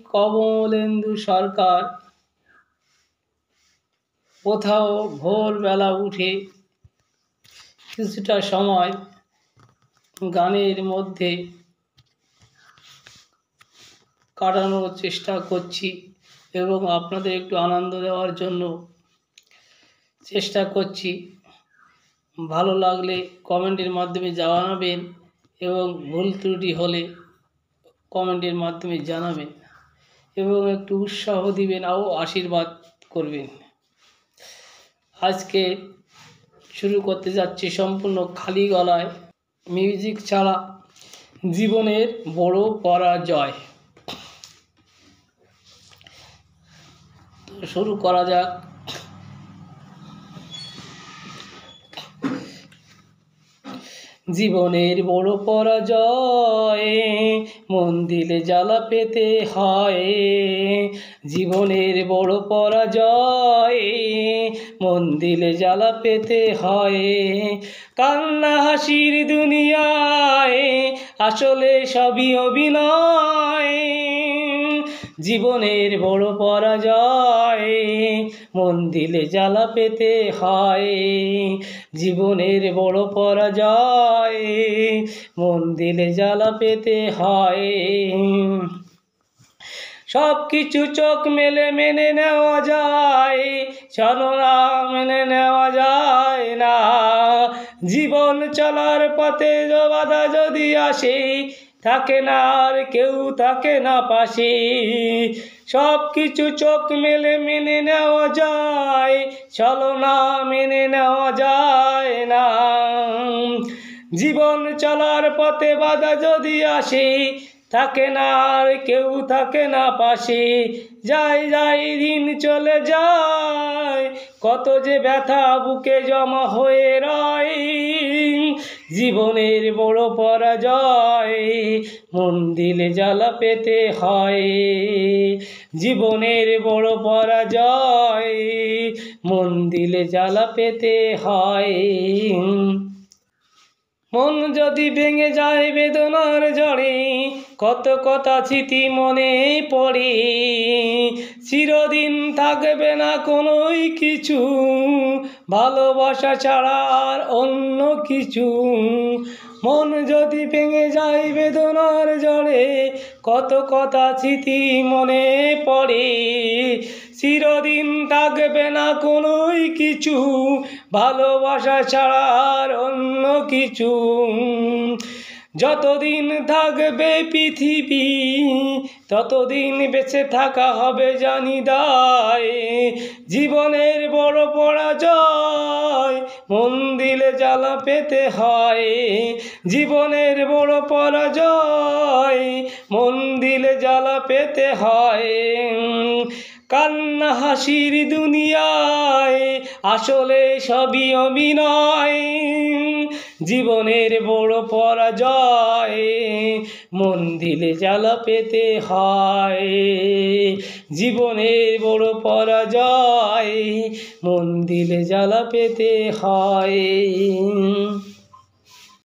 কমলেন্দু সরকার কোথাও ভোরবেলা উঠে কিছুটা সময় গানের মধ্যে কাটানোর চেষ্টা করছি এবং আপনাদের একটু আনন্দ দেওয়ার জন্য চেষ্টা করছি। ভালো লাগলে কমেন্টের মাধ্যমে জানাবেন এবং ভুল ত্রুটি হলে কমেন্টের মাধ্যমে জানাবেন এবং একটু উৎসাহ দিবেন ও আশীর্বাদ করবেন। আজকে শুরু করতে যাচ্ছি সম্পূর্ণ খালি গলায়, মিউজিক ছাড়া, জীবনের বড় পরাজয়। তো শুরু করা যাক। জীবনের বড় পরাজয় মন দিলে জ্বালা পেতে হয়। জীবনের বড় পরাজয় মন দিলে জ্বালা পেতে হয়। কান্না হাসির দুনিয়ায় আসলে সবই অভিনয়। জীবনের বড় পরাজয় মন দিলে জ্বালা পেতে হয়। জীবনের বড় পরাজয় মন দিলে জ্বালা পেতে হয়। সব কিছু চোখ মেলে মেনে নেওয়া যায়, ছলনা মেনে নেওয়া যায় না। জীবন চলার পথে বাধা যদি আসে, থাকে না আর কেউ থাকে না পাশে। সব কিছু চোখ মেলে মেনে নেওয়া যায়, ছলনা মেনে নেওয়া যায় না। জীবন চলার পথে বাধা যদি আসে, থাকে না আর কেউ থাকে না পাশে। যায় যায় দিন চলে যায়, কত যে ব্যথা বুকে জমা হয়ে রয়। জীবনের বড় পরাজয় মন দিলে জ্বালা পেতে হয়। জীবনের বড় পরাজয় মন দিলে জ্বালা পেতে হয়। মন যদি ভেঙে যায় বেদনার ঝড়ে, কত কথা স্মৃতি মনে পড়ে। চিরদিন থাকবে না কোনোই কিছু, ভালোবাসা ছাড়া আর অন্য কিছু। মন যদি ভেঙে যায় বেদনার ঝড়ে, কত কথা স্মৃতি মনে পড়ে। চিরদিন থাকবে না কোনোই কিছু, ভালোবাসা ছাড়া আর অন্য কিছু। যতদিন থাকবে পৃথিবী, ততদিন বেঁচে থাকা হবে জানি দায়। জীবনের বড় পরাজয় মন দিলে জ্বালা পেতে হয়। জীবনের বড় পরাজয় মন দিলে জ্বালা পেতে হয়। কান্না হাসির দুনিয়ায় আসলে সবই অভিনয়। জীবনের বড় পরাজয় মন দিলে জ্বালা পেতে হয়। জীবনের বড় পরাজয় মন দিলে জ্বালা পেতে হয়।